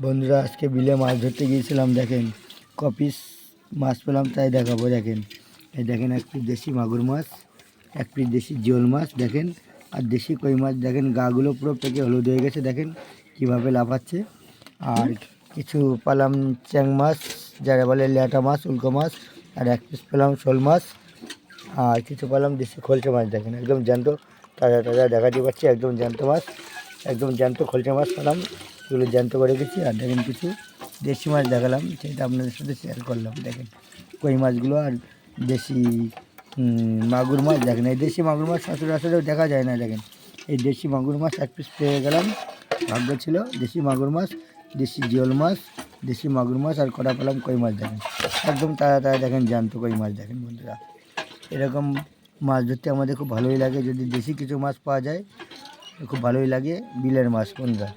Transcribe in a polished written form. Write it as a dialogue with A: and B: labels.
A: বন্ধুরা আজকে বিলে মাছ ধরতে গিয়েছিলাম, দেখেন কপিস মাছ পেলাম, তাই দেখাবো। দেখেন এই দেখেন এক পিস দেশি মাগুর মাছ, এক পিস দেশি জিওল মাছ দেখেন, আর দেশি কই মাছ দেখেন, গাগুলো পুরো পেকে হলুদ হয়ে গেছে, দেখেন কিভাবে লাফাচ্ছে। আর কিছু পালাম চ্যাং মাছ, যারা বলে ল্যাটা মাছ, উল্কো মাছ, আর এক পিস পেলাম শোল মাছ, আর কিছু পেলাম দেশি খলচে মাছ। দেখেন একদম জ্যান্ত, তাজা তাজা দেখাতে পাচ্ছি, একদম জ্যান্ত মাছ, একদম জ্যান্ত খলচে মাছ পেলাম, এগুলো জ্যান্ত করে রেখেছি। আর দেখেন কিছু দেশি মাছ দেখালাম, সেটা আপনাদের সাথে শেয়ার করলাম। দেখেন কই মাছগুলো আর দেশি মাগুর মাছ। দেখেন এই দেশি মাগুর মাছ সচরাচর দেখা যায় না। দেখেন এই দেশি মাগুর মাছ এক পিস পেয়ে গেলাম, ভাগ্য ছিল। দেশি মাগুর মাছ, দেশি জিওল মাছ, দেশি মাগুর মাছ, আর কটা পেলাম কই মাছ। দেখেন একদম তাজা তাজা, দেখেন জ্যান্ত কই মাছ। দেখেন বন্ধুরা এরকম মাছ ধরতে আমাদের খুব ভালোই লাগে, যদি দেশি কিছু মাছ পাওয়া যায় খুব ভালোই লাগে, বিলের মাছ বন্ধুরা।